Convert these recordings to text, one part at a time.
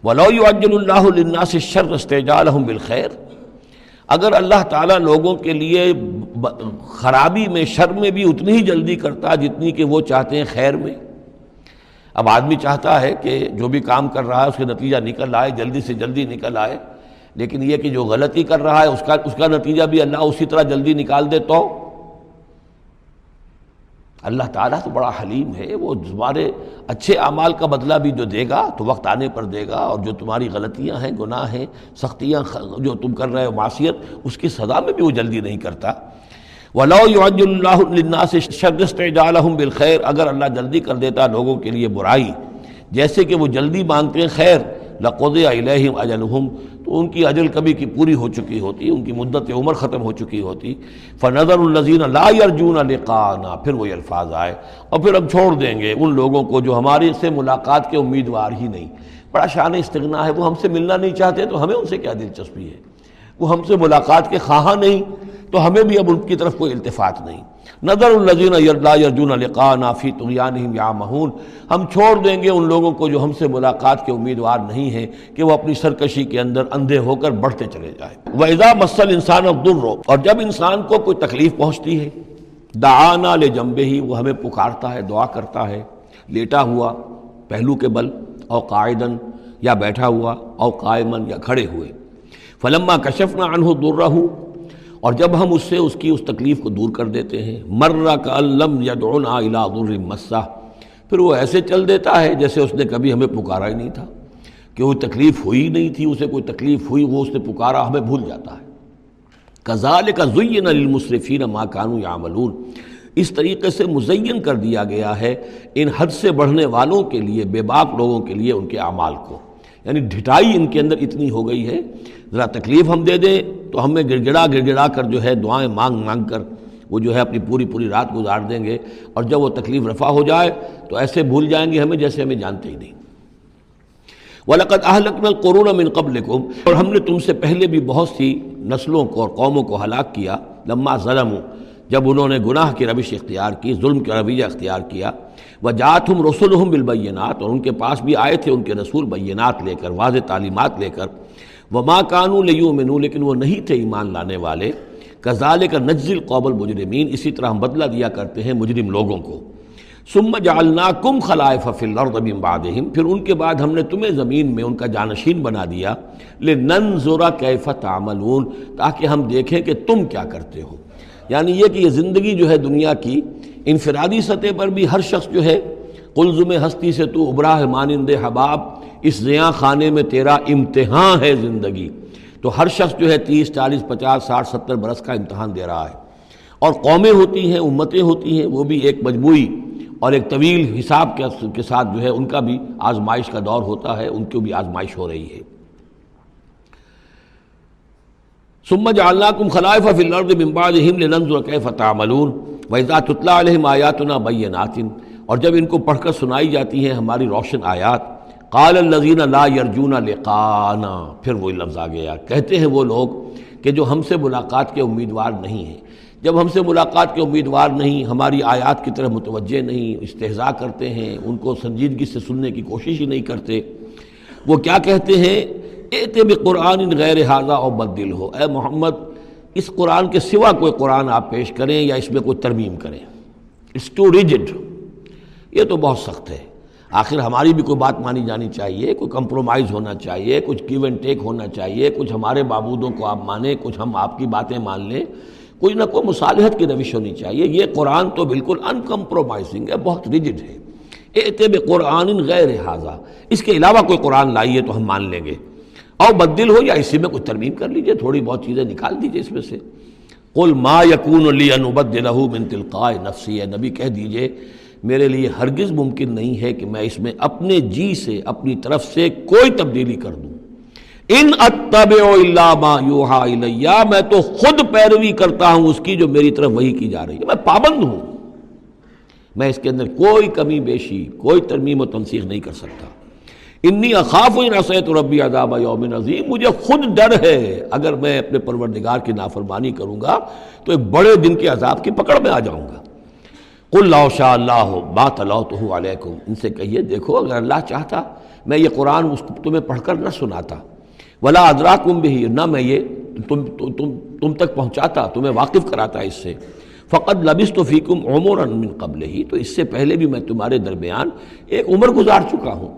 وَلَوْ يُعَجِّلُ اللَّهُ لِلنَّاسِ الشَّرَّ اسْتِعْجَالَهُم بِالْخَيْرِ، اگر اللہ تعالیٰ لوگوں کے لیے خرابی میں، شر میں بھی اتنی ہی جلدی کرتا جتنی کہ وہ چاہتے ہیں خیر میں۔ اب آدمی چاہتا ہے کہ جو بھی کام کر رہا ہے اس کے نتیجہ نکل آئے، جلدی سے جلدی نکل آئے، لیکن یہ کہ جو غلطی کر رہا ہے اس کا نتیجہ بھی اللہ اسی طرح جلدی نکال دے تو اللہ تعالیٰ تو بڑا حلیم ہے، وہ تمہارے اچھے اعمال کا بدلہ بھی جو دے گا تو وقت آنے پر دے گا، اور جو تمہاری غلطیاں ہیں، گناہ ہیں، سختیاں جو تم کر رہے ہو، معصیت، اس کی سزا میں بھی وہ جلدی نہیں کرتا۔ وَلَوْ يُعَجِّلُ اللَّهُ لِلنَّاسِ الشَّرَّ اسْتِعْجَالَهُم بِالْخَيْرِ، اگر اللہ جلدی کر دیتا لوگوں کے لیے برائی، جیسے کہ وہ جلدی مانگتے ہیں خیر، لَقُضِيَ إِلَيْهِمْ أَجَلُهُمْ، تو ان کی اجل کبھی کی پوری ہو چکی ہوتی، ان کی مدت عمر ختم ہو چکی ہوتی۔ فَنَذَرُ الَّذِينَ لَا يَرْجُونَ لِقَاءَنَا، پھر وہی الفاظ آئے، اور پھر ہم چھوڑ دیں گے ان لوگوں کو جو ہمارے سے ملاقات کے امیدوار ہی نہیں۔ بڑا شان استغنا ہے، وہ ہم سے ملنا نہیں چاہتے تو ہمیں ان سے کیا دلچسپی ہے، وہ ہم سے ملاقات کے خواہاں نہیں تو ہمیں بھی اب ان کی طرف کوئی التفات نہیں۔ نظر الذین لا یرجون لقاءنا فی طغیانہم یعمہون، ہم چھوڑ دیں گے ان لوگوں کو جو ہم سے ملاقات کے امیدوار نہیں ہیں کہ وہ اپنی سرکشی کے اندر اندھے ہو کر بڑھتے چلے جائیں۔ وَإِذَا مَسَّ الْإِنسَانَ الضُّرُّ، اور جب انسان کو کوئی تکلیف پہنچتی ہے، دعانا لجنبہ، وہ ہمیں پکارتا ہے، دعا کرتا ہے، لیٹا ہوا پہلو کے بل، او قاعدن، یا بیٹھا ہوا، او قائمن، یا کھڑے ہوئے۔ فلما کشفنا عنہ ضرہ، اور جب ہم اس سے اس کی اس تکلیف کو دور کر دیتے ہیں، مر کأن لم یدعنا الی ضر مسہ، پھر وہ ایسے چل دیتا ہے جیسے اس نے کبھی ہمیں پکارا ہی نہیں تھا، کہ وہ تکلیف ہوئی نہیں تھی، اسے کوئی تکلیف ہوئی، وہ اس نے پکارا، ہمیں بھول جاتا ہے۔ کذالک زین للمسرفین ما کانوا یعملون، اس طریقے سے مزین کر دیا گیا ہے ان حد سے بڑھنے والوں کے لیے، بے باک لوگوں کے لیے، ان کے اعمال کو، یعنی ڈھٹائی ان کے اندر اتنی ہو گئی ہے، ذرا تکلیف ہم دے دیں تو ہمیں گڑ گڑا کر جو ہے دعائیں مانگ مانگ کر وہ جو ہے اپنی پوری رات گزار دیں گے، اور جب وہ تکلیف رفع ہو جائے تو ایسے بھول جائیں گے ہمیں جیسے ہمیں جانتے ہی نہیں۔ وَلَقَدْ أَهْلَكْنَا الْقُرُونَ مِن قَبْلِكُمْ، اور ہم نے تم سے پہلے بھی بہت سی نسلوں کو اور قوموں کو ہلاک کیا، لما ظلموا، جب انہوں نے گناہ کی روش اختیار کی، ظلم کا رویہ اختیار کیا، وَجَاءَتْهُمْ رُسُلُهُمْ بِالْبَيِّنَاتِ، اور ان کے پاس بھی آئے تھے ان کے رسول بینات لے کر، واضح تعلیمات لے کر، وَمَا كَانُوا لِيُؤْمِنُوا، لیکن وہ نہیں تھے ایمان لانے والے، كَذَلِكَ نَجْزِي الْقَوْمَ الْمُجْرِمِينَ، اسی طرح ہم بدلہ دیا کرتے ہیں مجرم لوگوں کو۔ ثُمَّ جَعَلْنَاكُمْ خَلَائِفَ فِي الْأَرْضِ مِن بَعْدِهِمْ، پھر ان کے بعد ہم نے تمہیں زمین میں ان کا جانشین بنا دیا، لِنَنظُرَ كَيْفَ تَعْمَلُونَ، تاکہ ہم دیکھیں کہ تم کیا کرتے ہو۔ یعنی یہ کہ یہ زندگی جو ہے دنیا کی انفرادی سطح پر بھی ہر شخص جو ہے، قلزم ہستی سے تو ابرا ہے مانند حباب، اس زیاں خانے میں تیرا امتحان ہے زندگی، تو ہر شخص جو ہے 30 40 50 60 70 برس کا امتحان دے رہا ہے، اور قومیں ہوتی ہیں، امتیں ہوتی ہیں، وہ بھی ایک مجموعی اور ایک طویل حساب کے ساتھ جو ہے ان کا بھی آزمائش کا دور ہوتا ہے، ان کو بھی آزمائش ہو رہی ہے۔ ثم جعلناکم خلائف فی الارض من بعدہم لننظر کیف تعملون واذا تتلی علیہم آیاتنا بینات، اور جب ان کو پڑھ کر سنائی جاتی ہیں ہماری روشن آیات، قال الذین لا یرجون لقاءنا، پھر وہی لفظ آ گیا، کہتے ہیں وہ لوگ کہ جو ہم سے ملاقات کے امیدوار نہیں ہیں، جب ہم سے ملاقات کے امیدوار نہیں، ہماری آیات کی طرف متوجہ نہیں، استہزاء کرتے ہیں، ان کو سنجیدگی سے سننے کی کوشش ہی نہیں کرتے، وہ کیا کہتے ہیں، ائت بقرآن غیر ھذا او بدلہ، اے محمد اس قرآن کے سوا کوئی قرآن آپ پیش کریں یا اس میں کوئی ترمیم کریں، اٹس ٹو ریجڈ، یہ تو بہت سخت ہے۔ آخر ہماری بھی کوئی بات مانی جانی چاہیے، کوئی کمپرومائز ہونا چاہیے، کچھ گیو اینڈ ٹیک ہونا چاہیے، کچھ ہمارے معبودوں کو آپ مانیں، کچھ ہم آپ کی باتیں مان لیں، کوئی نہ کوئی مصالحت کی روش ہونی چاہیے۔ یہ قرآن تو بالکل ان کمپرومائزنگ ہے، بہت ریجڈ ہے۔ ائت بقرآن غیر ھذا، اس کے علاوہ کوئی قرآن لائیے تو ہم مان لیں گے، اور بدل ہو یا اسی میں کچھ ترمیم کر لیجئے، تھوڑی بہت چیزیں نکال دیجئے اس میں سے۔ قل ما یکون لی ان ابدلہ من تلقاء نفسی، اے نبی کہہ دیجئے میرے لیے ہرگز ممکن نہیں ہے کہ میں اس میں اپنے جی سے، اپنی طرف سے کوئی تبدیلی کر دوں۔ ان اتبع الا ما یوحی الی، میں تو خود پیروی کرتا ہوں اس کی جو میری طرف وحی کی جا رہی ہے، میں پابند ہوں، میں اس کے اندر کوئی کمی بیشی، کوئی ترمیم و تنسیخ نہیں کر سکتا۔ انی اخاف ان عصیت ربی عذاب یوم عظیم، مجھے خود ڈر ہے اگر میں اپنے پروردگار کی نافرمانی کروں گا تو ایک بڑے دن کے عذاب کی پکڑ میں آ جاؤں گا۔ قل لو شاء اللہ ما تلوتہ علیکم، ان سے کہیے دیکھو اگر اللہ چاہتا میں یہ قرآن تمہیں پڑھ کر نہ سناتا، ولا ادراکم بہ، نہ میں یہ تم تک پہنچاتا، تمہیں واقف کراتا اس سے، فقد لبثت فیکم عمرا من قبلہ، تو اس سے پہلے بھی میں تمہارے درمیان ایک عمر گزار چکا ہوں،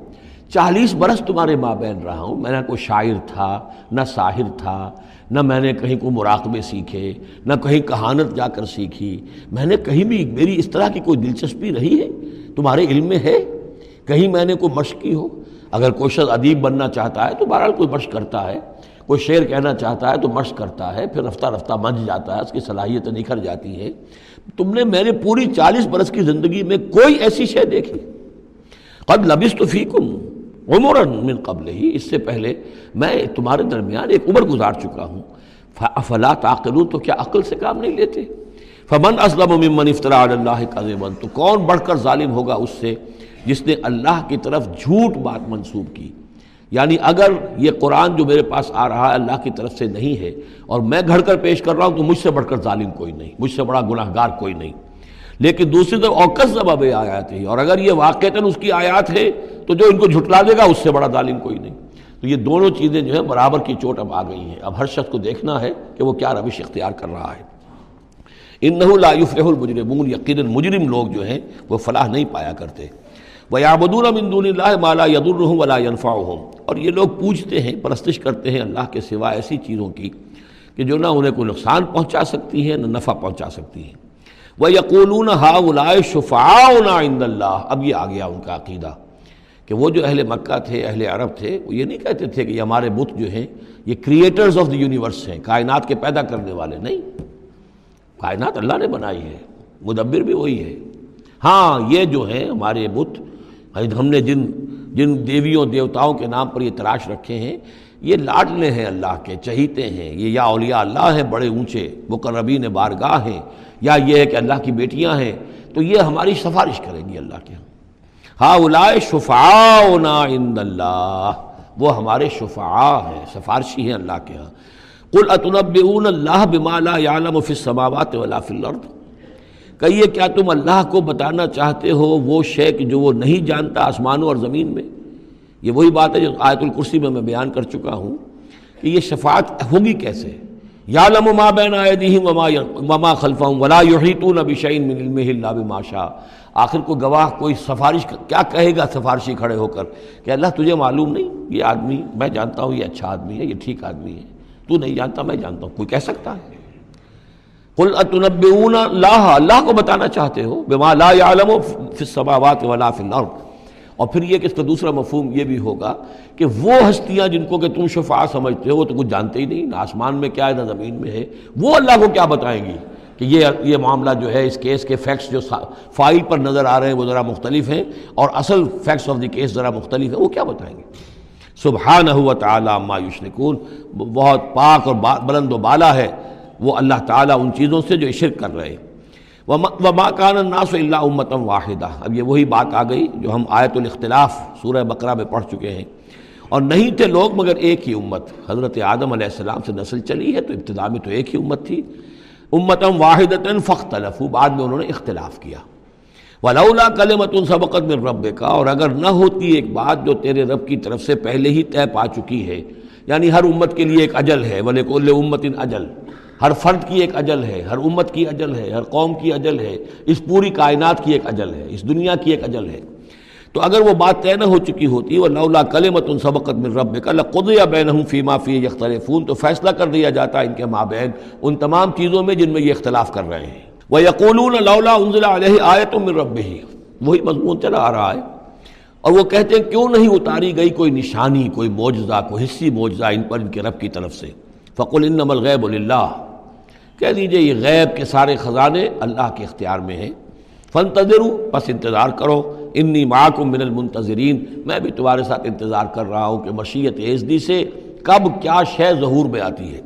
40 برس تمہارے مابین رہا ہوں۔ میں نہ کوئی شاعر تھا، نہ ساحر تھا، نہ میں نے کہیں کوئی مراقبے سیکھے، نہ کہیں کہانت جا کر سیکھی، میں نے کہیں بھی میری اس طرح کی کوئی دلچسپی رہی ہے تمہارے علم میں ہے؟ کہیں میں نے کوئی مشق کی ہو؟ اگر کوئی شخص ادیب بننا چاہتا ہے تو بہرحال کوئی مشق کرتا ہے، کوئی شعر کہنا چاہتا ہے تو مشق کرتا ہے، پھر رفتہ رفتہ منجھ جاتا ہے، اس کی صلاحیتیں نکھر جاتی ہیں۔ تم نے میرے پوری 40 برس کی زندگی میں کوئی ایسی شے دیکھی؟ قد لبثت فیکم عمرا من قبلہ، اس سے پہلے میں تمہارے درمیان ایک عمر گزار چکا ہوں، فافلا تعقلون، تو کیا عقل سے کام نہیں لیتے؟ فمن اظلم ممن افترى علی اللہ کذبا، تو کون بڑھ کر ظالم ہوگا اس سے جس نے اللہ کی طرف جھوٹ بات منسوب کی؟ یعنی اگر یہ قرآن جو میرے پاس آ رہا ہے اللہ کی طرف سے نہیں ہے اور میں گھڑ کر پیش کر رہا ہوں تو مجھ سے بڑھ کر ظالم کوئی نہیں، مجھ سے بڑا گناہگار کوئی نہیں۔ لیکن دوسری طرف اوکذب بآیاتہ، اور اگر یہ واقعتاً اس کی آیات ہے تو جو ان کو جھٹلا دے گا اس سے بڑا ظالم کوئی نہیں۔ تو یہ دونوں چیزیں جو ہیں برابر کی چوٹ اب آ گئی ہیں، اب ہر شخص کو دیکھنا ہے کہ وہ کیا روش اختیار کر رہا ہے۔ انہ لا یفلح المجرمون، یقیناً مجرم لوگ جو ہیں وہ فلاح نہیں پایا کرتے۔ وَيَعْبُدُونَ مِن دُونِ اللَّهِ مَا لَا يَضُرُّهُمْ وَلَا يَنفَعُهُمْ، اور یہ لوگ پوجتے ہیں، پرستش کرتے ہیں اللہ کے سوا ایسی چیزوں کی کہ جو نہ انہیں کوئی نقصان پہنچا سکتی ہیں نہ نفع پہنچا سکتی ہیں۔ وَيَقُولُونَ هَؤُلَاءِ شُفَعَاؤُنَا عِندَ اللَّهِ، اب یہ آ گیا ان کا عقیدہ کہ وہ جو اہل مکہ تھے، اہل عرب تھے، وہ یہ نہیں کہتے تھے کہ یہ ہمارے بت جو ہیں یہ کریٹرز آف دی یونیورس ہیں، کائنات کے پیدا کرنے والے نہیں، کائنات اللہ نے بنائی ہے، مدبر بھی وہی ہے۔ ہاں یہ جو ہیں ہمارے بت، ہم نے جن دیویوں دیوتاؤں کے نام پر یہ تراش رکھے ہیں، یہ لاڈلے ہیں اللہ کے، چہیتے ہیں، یہ یا اولیاء اللہ ہیں بڑے اونچے، مقربین بارگاہ ہیں، یا یہ ہے کہ اللہ کی بیٹیاں ہیں، تو یہ ہماری سفارش کریں گی اللہ کے ہاں۔ ہؤلاء شفعاؤنا عند اللہ، وہ ہمارے شفعاء ہیں، سفارشی ہیں اللہ کے ہاں۔ قل اتنبئون اللہ بما لا يعلم فی السماوات ولا فی الارض، کہیے کیا تم اللہ کو بتانا چاہتے ہو وہ شے کہ جو وہ نہیں جانتا آسمانوں اور زمین میں؟ یہ وہی بات ہے جو آیت الکرسی میں بیان کر چکا ہوں کہ یہ شفاعت ہوگی کیسے۔ یعلم ما بین ایدیہم وما خلفہم ولا یحیطون بشیء من علمہ الا بما شاء، آخر کو گواہ کوئی سفارش کیا کہے گا سفارشی کھڑے ہو کر کہ اللہ تجھے معلوم نہیں یہ آدمی، میں جانتا ہوں یہ اچھا آدمی ہے، یہ ٹھیک آدمی ہے، تو نہیں جانتا میں جانتا ہوں، کوئی کہہ سکتا ہے؟ قل اتنبئون اللہ، اللہ کو بتانا چاہتے ہو بما لا يعلم فی السماوات ولا فی الارض، اور پھر یہ کہ اس کا دوسرا مفہوم یہ بھی ہوگا کہ وہ ہستیاں جن کو کہ تم شفاعہ سمجھتے ہو وہ تو کچھ جانتے ہی نہیں، نہ آسمان میں کیا ہے نہ زمین میں ہے، وہ اللہ کو کیا بتائیں گی کہ یہ معاملہ جو ہے اس کیس کے فیکٹس جو فائل پر نظر آ رہے ہیں وہ ذرا مختلف ہیں اور اصل فیکٹس آف دی کیس ذرا مختلف ہیں، وہ کیا بتائیں گے؟ سبحانہ و تعالی عما یشرکون، بہت پاک اور بلند و بالا ہے وہ اللہ تعالیٰ ان چیزوں سے جو شرک کر رہے ہیں۔ وما کان الناس الا امۃ واحدہ، اب یہ وہی بات آ گئی جو ہم آیت الاختلاف سورہ بقرہ میں پڑھ چکے ہیں، اور نہیں تھے لوگ مگر ایک ہی امت، حضرت آدم علیہ السلام سے نسل چلی ہے تو ابتدا میں تو ایک ہی امت تھی، امۃ واحدۃ فاختلفوا، بعد میں انہوں نے اختلاف کیا۔ ولولا کلمۃ سبقت من ربک، اور اگر نہ ہوتی ایک بات جو تیرے رب کی طرف سے پہلے ہی طے پا چکی ہے، یعنی ہر امت کے لیے ایک اجل ہے، ولکل امۃ اجل، ہر فرد کی ایک اجل ہے، ہر امت کی اجل ہے، ہر قوم کی اجل ہے، اس پوری کائنات کی ایک اجل ہے، اس دنیا کی ایک اجل ہے، تو اگر وہ بات طے نہ ہو چکی ہوتی ولولا کلمۃ سبقت من ربک لقضی بینہم فیما فیہ یختلفون، تو فیصلہ کر دیا جاتا ان کے مابین ان تمام چیزوں میں جن میں یہ اختلاف کر رہے ہیں۔ وَيَقُولُونَ لَوْلَا أُنزِلَ عَلَيْهِ آیَةٌ مِّن رَبِّهِ، وہی مضمون چلا آ رہا ہے، اور وہ کہتے ہیں کیوں نہیں اتاری گئی کوئی نشانی، کوئی معجزہ، کوئی حصی معجزہ ان پر ان کے رب کی طرف سے۔ فَقُلْ إِنَّمَا الْغَيْبُ لِلَّهِ، کہہ دیجئے یہ غیب کے سارے خزانے اللہ کے اختیار میں ہیں۔ فَانْتَظِرُوا، بس انتظار کرو، انی معاکم من المنتظرین، میں بھی تمہارے ساتھ انتظار کر رہا ہوں کہ مشیت ایزدی سے کب کیا شے ظہور میں آتی ہے۔